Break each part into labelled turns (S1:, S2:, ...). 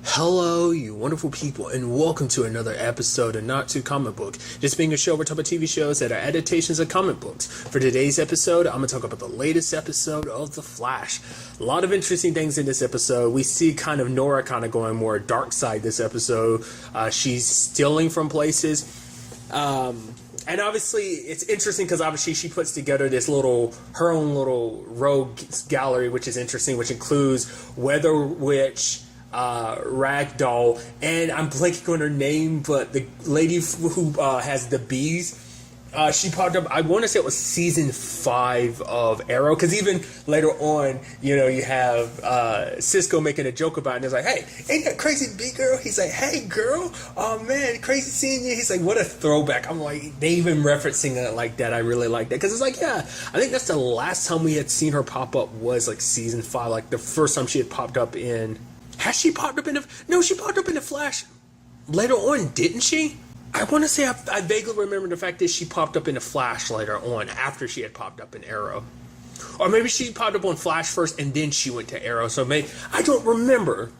S1: Hello, you wonderful people, and welcome to another episode of Not Too Comic Book. This being a show where we talk about TV shows that are adaptations of comic books. For today's episode, I'm going to talk about the latest episode of The Flash. A lot of interesting things in this episode. We see kind of Nora kind of going more dark side this episode. She's stealing from places. And obviously, it's interesting because obviously she puts together her own little rogue gallery, which is interesting, which includes Weather Witch, Ragdoll, and I'm blanking on her name, but the lady who has the bees, she popped up. I want to say it was season 5 of Arrow, because even later on, you have Cisco making a joke about it, and it's like, hey, ain't that crazy bee girl? He's like, hey girl, oh man, crazy seeing you. He's like, what a throwback. I'm like, they even referencing it like that. I really like that, because it's like, yeah, I think that's the last time we had seen her pop up was like season 5, like the first time she had popped up in. Has she popped up in No, she popped up in The Flash later on, didn't she? I want to say I vaguely remember the fact that she popped up in The Flash later on after she had popped up in Arrow. Or maybe she popped up on Flash first and then she went to Arrow. So maybe, I don't remember.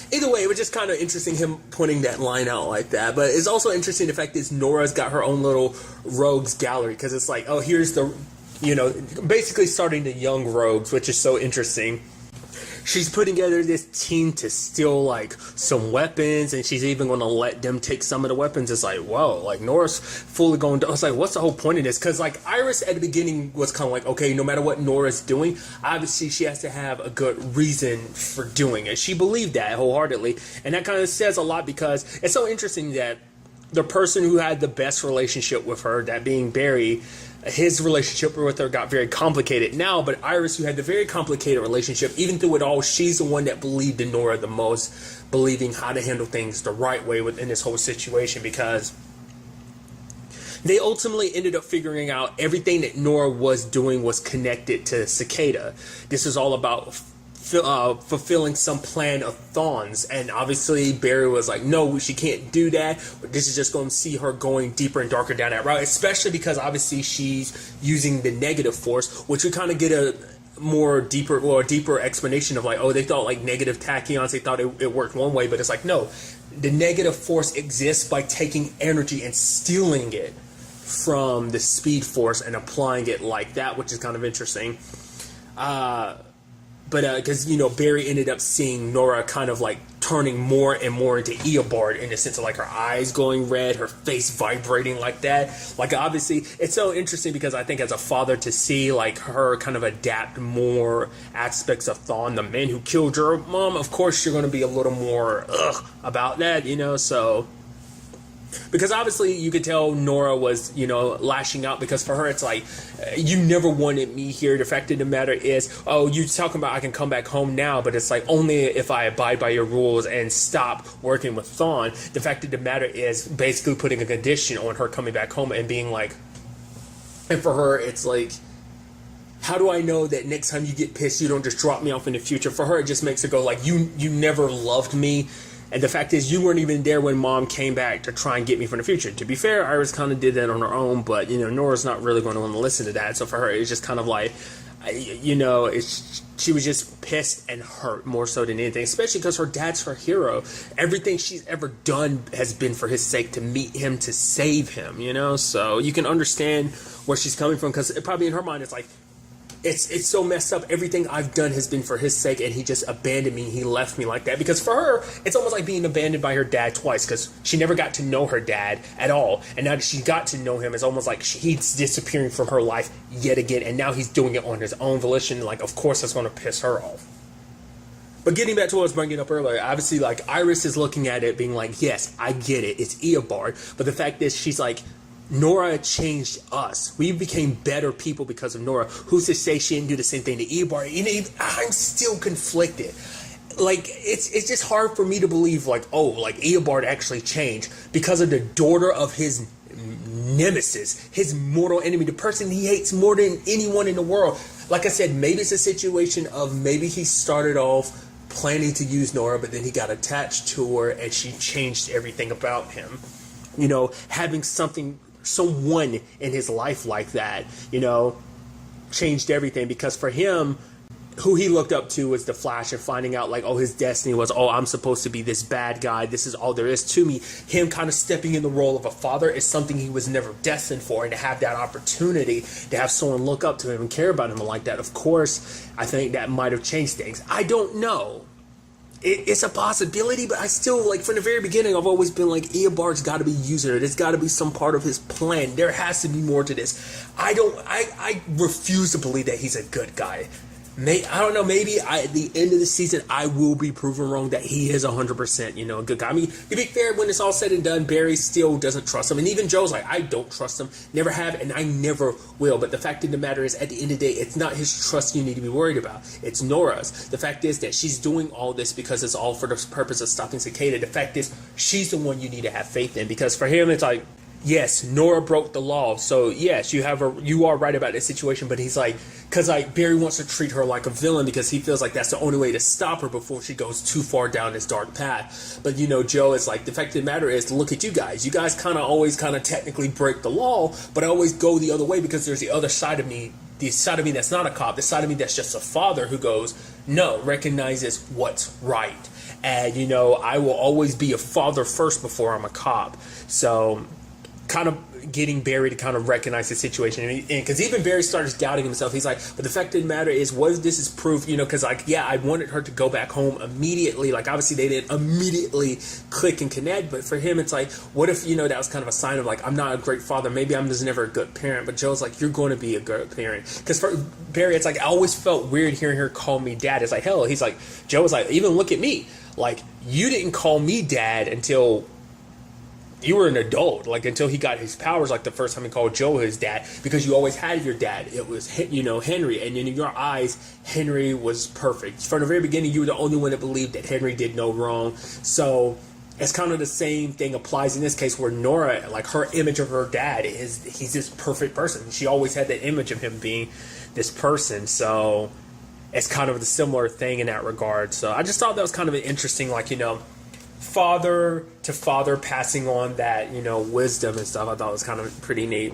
S1: Either way, it was just kind of interesting him pointing that line out like that. But it's also interesting the fact that Nora's got her own little rogues gallery, because it's like, oh, here's the, basically starting the young rogues, which is so interesting. She's putting together this team to steal, like, some weapons, and she's even going to let them take some of the weapons. It's like, whoa, like, Nora's fully going to... I was like, what's the whole point of this? Because, like, Iris at the beginning was kind of like, okay, no matter what Nora's doing, obviously she has to have a good reason for doing it. She believed that wholeheartedly, and that kind of says a lot, because it's so interesting that the person who had the best relationship with her, that being Barry, his relationship with her got very complicated now, but Iris, who had the very complicated relationship, even through it all, she's the one that believed in Nora the most, believing how to handle things the right way within this whole situation, because they ultimately ended up figuring out everything that Nora was doing was connected to Cicada. This is all about fulfilling some plan of Thawne's, and obviously Barry was like, no, she can't do that. This is just going to see her going deeper and darker down that route, especially because obviously she's using the negative force, which we kind of get a deeper explanation of, like, oh, they thought like negative tachyons, they thought it worked one way, but it's like, no, the negative force exists by taking energy and stealing it from the speed force and applying it like that, which is kind of interesting. But because, Barry ended up seeing Nora kind of like turning more and more into Eobard, in the sense of like her eyes going red, her face vibrating like that. Like, obviously, it's so interesting because I think as a father to see like her kind of adapt more aspects of Thawne, the man who killed your mom, of course you're going to be a little more about that, so... Because obviously you could tell Nora was, lashing out, because for her it's like, you never wanted me here. The fact of the matter is, oh, you talking about I can come back home now, but it's like only if I abide by your rules and stop working with Thawne. The fact of the matter is basically putting a condition on her coming back home and being like, and for her it's like, how do I know that next time you get pissed you don't just drop me off in the future? For her it just makes her go like, you never loved me. And the fact is, you weren't even there when Mom came back to try and get me from the future. To be fair, Iris kind of did that on her own, but, Nora's not really going to want to listen to that. So for her, it's just kind of like, she was just pissed and hurt more so than anything, especially because her dad's her hero. Everything she's ever done has been for his sake, to meet him, to save him, So you can understand where she's coming from, because probably in her mind, it's like, It's so messed up. Everything I've done has been for his sake, and he just abandoned me. He left me like that. Because for her, it's almost like being abandoned by her dad twice, because she never got to know her dad at all. And now that she got to know him, it's almost like he's disappearing from her life yet again. And now he's doing it on his own volition. Like, of course, that's going to piss her off. But getting back to what I was bringing up earlier, obviously, like, Iris is looking at it being like, yes, I get it. It's Eobard. But the fact is, she's like, Nora changed us. We became better people because of Nora. Who's to say she didn't do the same thing to Eobard? I'm still conflicted. Like, it's just hard for me to believe, like, oh, like, Eobard actually changed because of the daughter of his nemesis, his mortal enemy, the person he hates more than anyone in the world. Like I said, maybe it's a situation of maybe he started off planning to use Nora, but then he got attached to her and she changed everything about him. Having someone in his life like that, changed everything, because for him, who he looked up to was the Flash, and finding out like, oh, his destiny was, oh, I'm supposed to be this bad guy. This is all there is to me. Him kind of stepping in the role of a father is something he was never destined for, and to have that opportunity to have someone look up to him and care about him like that, of course, I think that might have changed things. I don't know. It's a possibility, but I still, like, from the very beginning, I've always been like, Eobard's got to be using her. There's got to be some part of his plan. There has to be more to this. I refuse to believe that he's a good guy. I don't know, maybe at the end of the season, I will be proven wrong that he is 100%, a good guy. I mean, to be fair, when it's all said and done, Barry still doesn't trust him. And even Joe's like, I don't trust him, never have, and I never will. But the fact of the matter is, at the end of the day, it's not his trust you need to be worried about. It's Nora's. The fact is that she's doing all this because it's all for the purpose of stopping Cicada. The fact is, she's the one you need to have faith in. Because for him, it's like, yes, Nora broke the law, so yes, you are right about this situation, but he's like, because like Barry wants to treat her like a villain because he feels like that's the only way to stop her before she goes too far down this dark path. But Joe is like, the fact of the matter is, look at you guys kind of always kind of technically break the law, but I always go the other way because there's the other side of me, the side of me that's not a cop, the side of me that's just a father who goes, no, recognizes what's right. And I will always be a father first before I'm a cop. So kind of getting Barry to kind of recognize the situation, and because even Barry starts doubting himself, he's like, but the fact of the matter is, what if this is proof, because like, yeah, I wanted her to go back home immediately, like obviously they didn't immediately click and connect, but for him it's like, what if that was kind of a sign of like, I'm not a great father, maybe I'm just never a good parent. But Joe's like, you're going to be a good parent, because for Barry it's like, I always felt weird hearing her call me dad. It's like, hell, he's like, Joe was like, even look at me, like, you didn't call me dad until you were an adult, like until he got his powers, like the first time he called Joe his dad, because you always had your dad. It was, Henry, and in your eyes, Henry was perfect. From the very beginning, you were the only one that believed that Henry did no wrong. So it's kind of the same thing applies in this case, where Nora, like her image of her dad is, he's this perfect person. She always had that image of him being this person. So it's kind of the similar thing in that regard. So I just thought that was kind of an interesting, like, father to father passing on that, wisdom and stuff. I thought it was kind of pretty neat.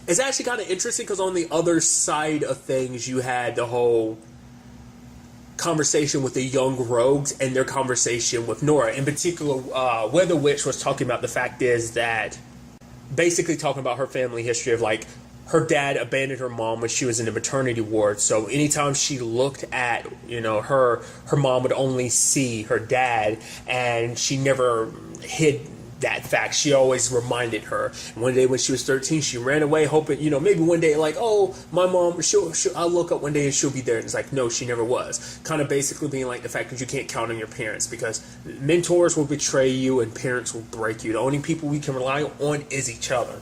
S1: It's actually kind of interesting because on the other side of things, you had the whole conversation with the young rogues and their conversation with Nora. In particular, Weather Witch was talking about the fact is that, basically talking about her family history of like, her dad abandoned her mom when she was in the maternity ward. So anytime she looked at, her mom would only see her dad, and she never hid that fact. She always reminded her. And one day when she was 13, she ran away hoping, maybe one day like, oh, my mom, I'll look up one day and she'll be there. And it's like, no, she never was. Kind of basically being like the fact that you can't count on your parents, because mentors will betray you and parents will break you. The only people we can rely on is each other.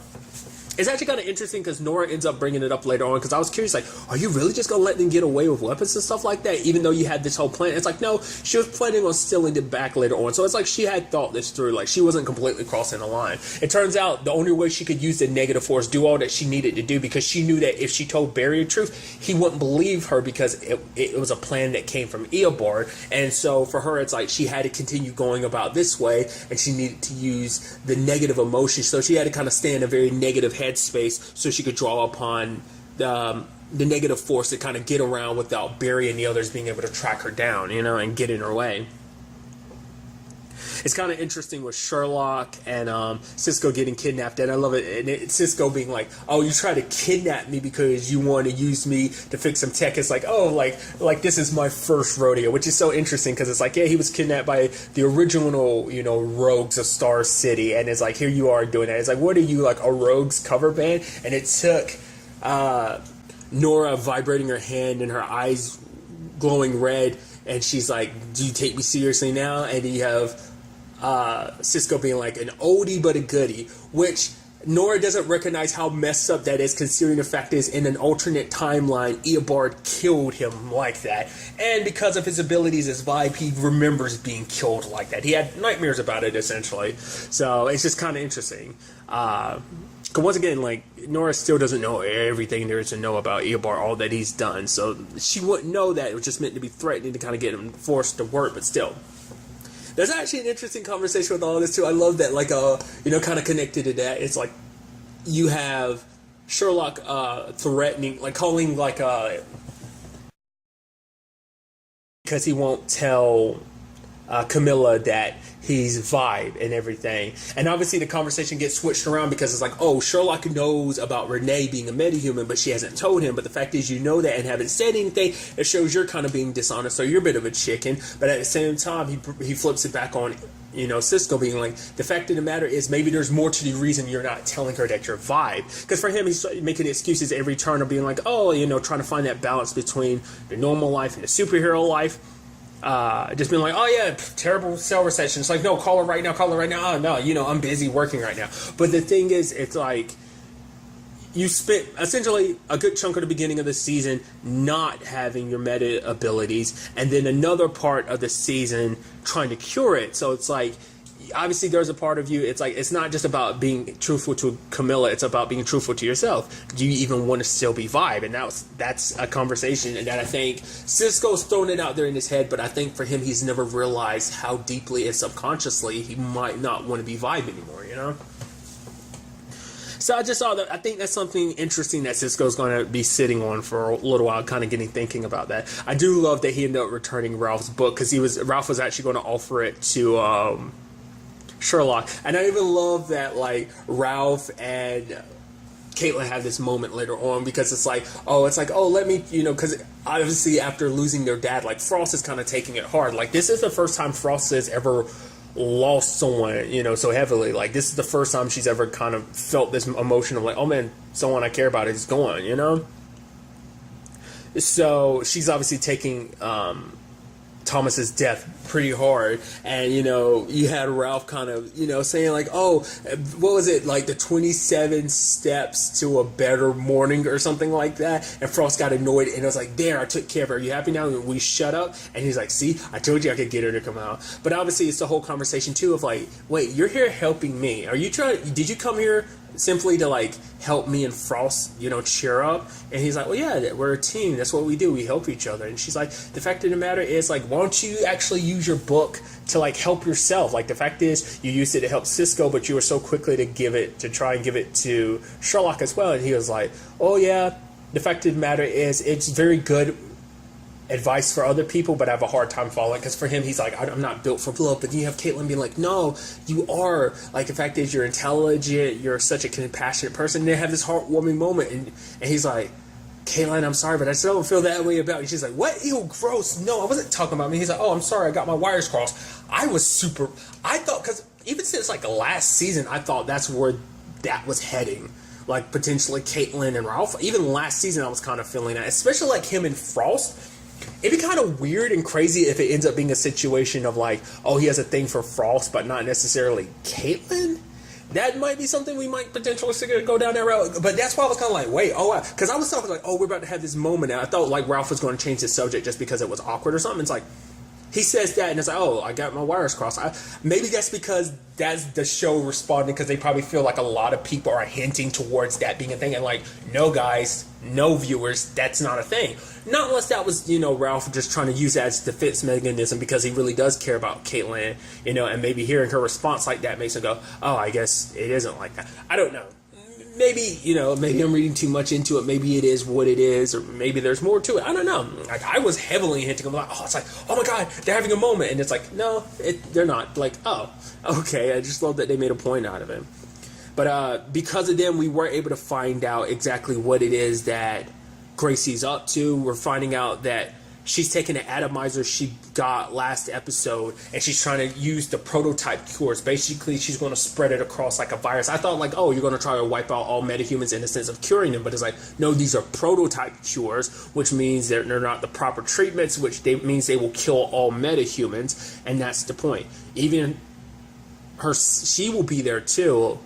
S1: It's actually kind of interesting because Nora ends up bringing it up later on, because I was curious, like, are you really just going to let them get away with weapons and stuff like that, even though you had this whole plan? It's like, no, she was planning on stealing them back later on. So it's like she had thought this through. Like, she wasn't completely crossing the line. It turns out the only way she could use the negative force, do all that she needed to do, because she knew that if she told Barry the truth, he wouldn't believe her, because it was a plan that came from Eobard. And so for her, it's like she had to continue going about this way, and she needed to use the negative emotion. So she had to kind of stay in a very negative headspace so she could draw upon the negative force to kind of get around without Barry and the others being able to track her down, and get in her way. It's kind of interesting with Sherlock and Cisco getting kidnapped, and I love it. And Cisco being like, "Oh, you try to kidnap me because you want to use me to fix some tech." It's like, oh, like this is my first rodeo, which is so interesting because it's like, yeah, he was kidnapped by the original, rogues of Star City, and it's like, here you are doing that. It's like, what are you, like a rogues cover band? And it took Nora vibrating her hand and her eyes glowing red, and she's like, "Do you take me seriously now?" And then you have Cisco being like, an oldie but a goodie, which Nora doesn't recognize how messed up that is, considering the fact is, in an alternate timeline, Eobard killed him like that, and because of his abilities as Vibe, he remembers being killed like that. He had nightmares about it, essentially. So it's just kind of interesting. Because once again, like, Nora still doesn't know everything there is to know about Eobard, all that he's done, so she wouldn't know that. It was just meant to be threatening to kind of get him forced to work, but still. There's actually an interesting conversation with all this too. I love that, like, kind of connected to that. It's like you have Sherlock threatening, like calling, like because he won't tell Camilla that he's Vibe and everything. And obviously the conversation gets switched around because it's like, oh, Sherlock knows about Renee being a metahuman, but she hasn't told him. But the fact is, you know that and haven't said anything. It shows you're kind of being dishonest, so you're a bit of a chicken. But at the same time, he flips it back on, Cisco being like, the fact of the matter is maybe there's more to the reason you're not telling her that you're Vibe. Because for him, he's making excuses every turn of being like, oh, trying to find that balance between the normal life and the superhero life. Just being like, oh yeah, terrible cell reception. It's like, no, call her right now. Oh no, I'm busy working right now. But the thing is, it's like, you spent essentially a good chunk of the beginning of the season not having your meta abilities, and then another part of the season trying to cure it. So it's like, obviously there's a part of you, it's like, it's not just about being truthful to Camilla, it's about being truthful to yourself. Do you even want to still be Vibe? And that's a conversation that I think Cisco's thrown it out there in his head, but I think for him, he's never realized how deeply and subconsciously he might not want to be Vibe anymore, So I just saw that. I think that's something interesting that Cisco's going to be sitting on for a little while, kind of thinking about that. I do love that he ended up returning Ralph's book, because Ralph was actually going to offer it to Sherlock. And I even love that, like, Ralph and Caitlin have this moment later on, because it's like, oh, let me, because obviously after losing their dad, like, Frost is kind of taking it hard. Like, this is the first time Frost has ever lost someone, so heavily. Like, this is the first time she's ever kind of felt this emotion of like, oh man, someone I care about is gone, So she's obviously taking Thomas's death pretty hard, and you had Ralph kind of saying like, oh, what was it, like the 27 steps to a better morning or something like that, and Frost got annoyed and it was like, there, I took care of her, are you happy now? And we shut up, and he's like, see, I told you I could get her to come out. But obviously it's the whole conversation too of like, wait, you're here helping me, did you come here simply to like help me and Frost, cheer up? And he's like, well, yeah, we're a team. That's what we do. We help each other. And she's like, the fact of the matter is, like, why don't you actually use your book to like help yourself? Like, the fact is, you used it to help Cisco, but you were so quickly to try and give it to Sherlock as well. And he was like, oh yeah, the fact of the matter is, it's very good advice for other people, but I have a hard time following, because for him, he's like, I'm not built for love. But then you have Caitlin being like, no, you are. Like, the fact is, you're intelligent, you're such a compassionate person. And they have this heartwarming moment, and he's like, Caitlin, I'm sorry, but I still don't feel that way about you. She's like, what? Ew, gross. No, I wasn't talking about me. He's like, oh, I'm sorry, I got my wires crossed. I thought, because even since like the last season, I thought that's where that was heading. Like, potentially Caitlin and Ralph. Even last season, I was kind of feeling that, especially like him and Frost. It'd be kind of weird and crazy if it ends up being a situation of like, oh, he has a thing for Frost, but not necessarily Caitlin. That might be something we might potentially go down that route. But that's why I was kind of like, wait, oh, because I was talking like, oh, we're about to have this moment. And I thought like Ralph was going to change the subject just because it was awkward or something. It's like, he says that, and it's like, oh, I got my wires crossed. Maybe that's because that's the show responding, because they probably feel like a lot of people are hinting towards that being a thing. And like, no, guys, no, viewers, that's not a thing. Not unless that was, Ralph just trying to use that as a defense mechanism, because he really does care about Caitlin, and maybe hearing her response like that makes him go, oh, I guess it isn't like that. I don't know. Maybe, maybe I'm reading too much into it. Maybe it is what it is, or maybe there's more to it. I don't know. Like, I was heavily hinting. I'm like, oh, it's like, oh my God, they're having a moment. And it's like, no, they're not. Like, oh, okay. I just love that they made a point out of it. But because of them, we were able to find out exactly what it is that Gracie's up to. We're finding out that she's taking an atomizer she got last episode, and she's trying to use the prototype cures. Basically, she's going to spread it across like a virus. I thought like, oh, you're going to try to wipe out all metahumans in the sense of curing them, but it's like, no, these are prototype cures, which means they're not the proper treatments, which means they will kill all metahumans, and that's the point. Even she will be there too.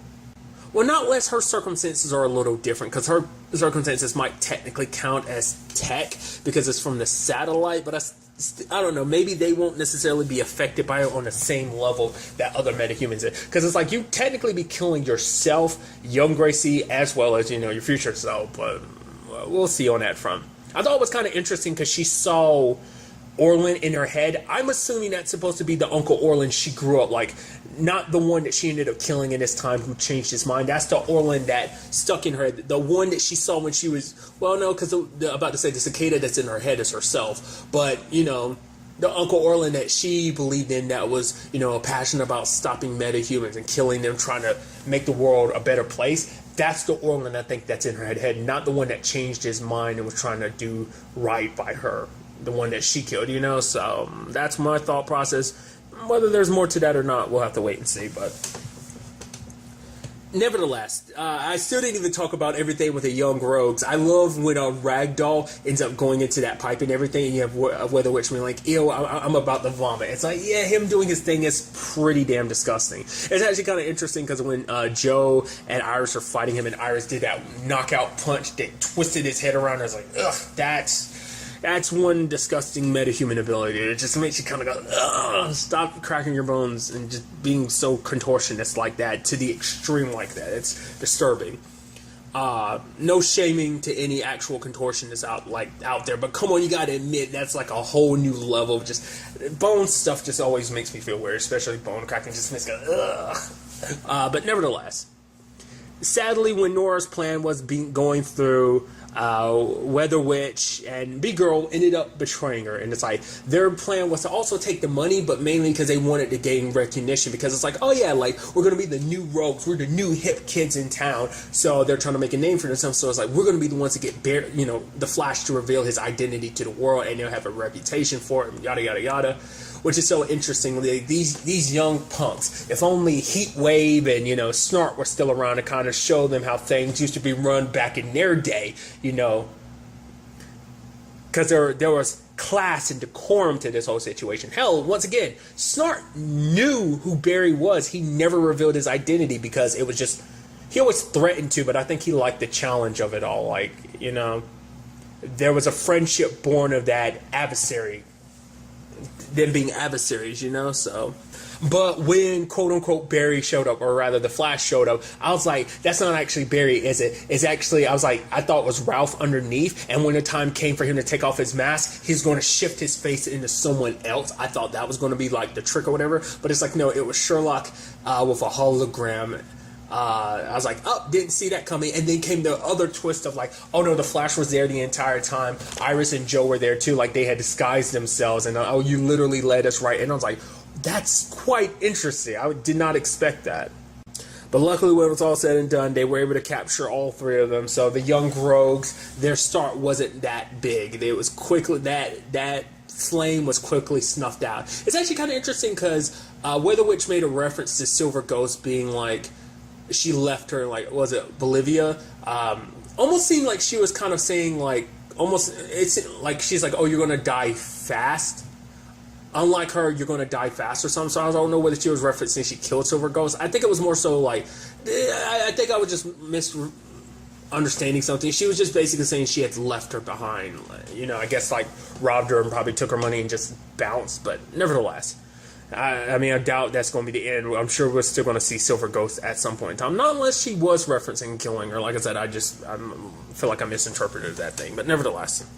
S1: Well, not unless her circumstances are a little different, because her circumstances might technically count as tech because it's from the satellite, but I don't know, maybe they won't necessarily be affected by it on the same level that other metahumans are. Because it's like, you technically be killing yourself, young Gracie, as well as, your future self, but we'll see on that front. I thought it was kind of interesting because she saw Orlin in her head. I'm assuming that's supposed to be the Uncle Orlin she grew up like, not the one that she ended up killing in this time who changed his mind. That's the Orlin that stuck in her head. The one that she saw when she was, well, no, because about to say the cicada that's in her head is herself. But, the Uncle Orlin that she believed in, that was, you know, passionate about stopping metahumans and killing them, trying to make the world a better place. That's the Orlin I think that's in her head, not the one that changed his mind and was trying to do right by her, the one that she killed, you know. So that's my thought process. Whether there's more to that or not, we'll have to wait and see. But nevertheless, I still didn't even talk about everything with the young rogues. I love when a ragdoll ends up going into that pipe and everything, and you have Weather Witch being like, ew, I'm about to vomit. It's like, yeah, him doing his thing is pretty damn disgusting. It's actually kind of interesting because when Joe and Iris are fighting him, and Iris did that knockout punch that twisted his head around, I was like, ugh, that's one disgusting metahuman ability. It just makes you kind of go, ugh, stop cracking your bones and just being so contortionist like that to the extreme like that. It's disturbing. No shaming to any actual contortionists out there, but come on, you gotta admit that's like a whole new level of just bone stuff. Just always makes me feel weird, especially bone cracking. Just makes me go, ugh. But nevertheless, sadly, when Nora's plan was going through, Weather Witch and Big Girl ended up betraying her, and it's like their plan was to also take the money, but mainly because they wanted to gain recognition, because it's like, oh yeah, like we're gonna be the new rogues, we're the new hip kids in town, so they're trying to make a name for themselves. So it's like, we're gonna be the ones to get the Flash to reveal his identity to the world, and they'll have a reputation for it, yada yada yada. Which is so interesting. These young punks, if only Heat Wave and, Snart were still around to kind of show them how things used to be run back in their day, because there was class and decorum to this whole situation. Hell, once again, Snart knew who Barry was. He never revealed his identity because it was just, he always threatened to, but I think he liked the challenge of it all. There was a friendship born of that adversary, them being adversaries, so. But when quote-unquote Barry showed up, or rather the Flash showed up, I was like, that's not actually Barry, is it? It's actually, I was like, I thought it was Ralph underneath, and when the time came for him to take off his mask, he's going to shift his face into someone else. I thought that was going to be like the trick or whatever, but it's like, no, it was Sherlock with a hologram. I was like, oh, didn't see that coming. And then came the other twist of like, oh no, the Flash was there the entire time. Iris and Joe were there too. Like they had disguised themselves. And oh, you literally led us right. And I was like, that's quite interesting. I did not expect that. But luckily, when it was all said and done, they were able to capture all three of them. So the young rogues, their start wasn't that big. It was quickly, that flame was quickly snuffed out. It's actually kind of interesting because Weather Witch made a reference to Silver Ghost being like, she left her, like, was it Bolivia? Almost seemed like she was kind of saying, like, it's like she's like, oh, you're going to die fast. Unlike her, you're going to die fast or something. So I don't know whether she was referencing she killed Silver Ghost. I think it was more so like, I think I was just misunderstanding something. She was just basically saying she had left her behind. I guess like robbed her and probably took her money and just bounced. But nevertheless. I mean, I doubt that's going to be the end. I'm sure we're still going to see Silver Ghost at some point in time. Not unless she was referencing killing her. Like I said, I feel like I misinterpreted that thing. But nevertheless.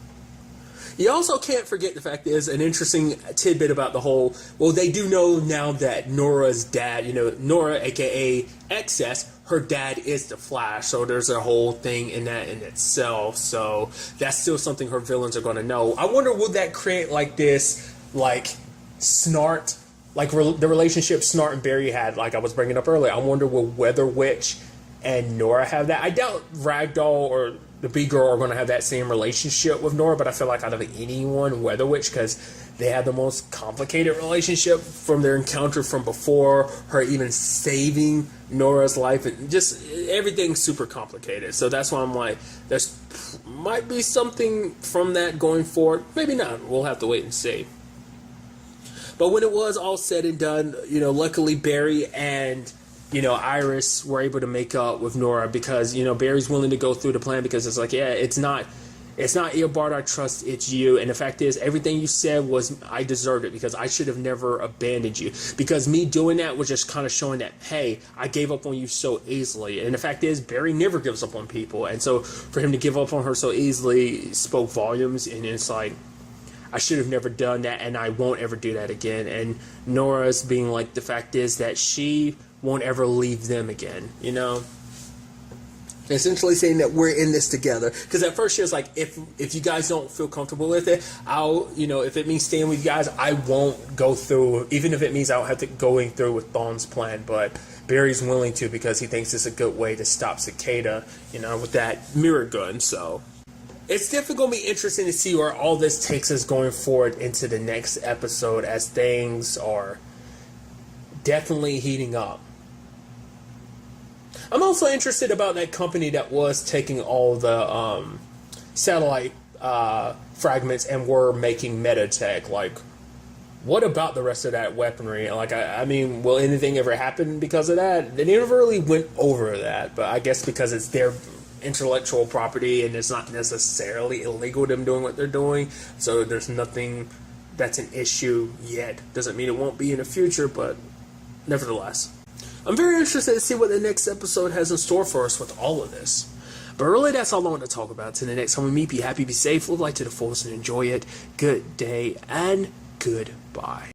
S1: You also can't forget the fact is an interesting tidbit about the whole, well, they do know now that Nora's dad, Nora, a.k.a. Excess, her dad is the Flash. So there's a whole thing in that in itself. So that's still something her villains are going to know. I wonder, will that create like this, like, Snart, like the relationship Snart and Barry had, like I was bringing up earlier. I wonder, will Weather Witch and Nora have that? I doubt Ragdoll or the B-Girl are going to have that same relationship with Nora, but I feel like out of anyone, Weather Witch, because they have the most complicated relationship from their encounter from before, her even saving Nora's life, and just everything's super complicated. So that's why I'm like, there's might be something from that going forward. Maybe not. We'll have to wait and see. But when it was all said and done, luckily Barry and, Iris were able to make up with Nora because, Barry's willing to go through the plan because it's like, yeah, it's not Eobard I trust, it's you. And the fact is, everything you said was, I deserved it because I should have never abandoned you. Because me doing that was just kind of showing that, hey, I gave up on you so easily. And the fact is, Barry never gives up on people. And so for him to give up on her so easily spoke volumes. And it's like, I should have never done that, and I won't ever do that again. And Nora's being like, the fact is that she won't ever leave them again, Essentially saying that we're in this together. Because at first she was like, if you guys don't feel comfortable with it, I'll, if it means staying with you guys, I won't go through, even if it means I don't have to going through with Thawne's plan. But Barry's willing to because he thinks it's a good way to stop Cicada, with that mirror gun. So it's definitely going to be interesting to see where all this takes us going forward into the next episode, as things are definitely heating up. I'm also interested about that company that was taking all the satellite fragments and were making metatech. Like, what about the rest of that weaponry? Like, I mean, will anything ever happen because of that? They never really went over that, but I guess because it's their intellectual property and it's not necessarily illegal them doing what they're doing, so there's nothing that's an issue yet. Doesn't mean it won't be in the future, but nevertheless. I'm very interested to see what the next episode has in store for us with all of this. But really, that's all I want to talk about. Till the next time we meet, be happy, be safe, live life to the fullest, and enjoy it. Good day, and goodbye.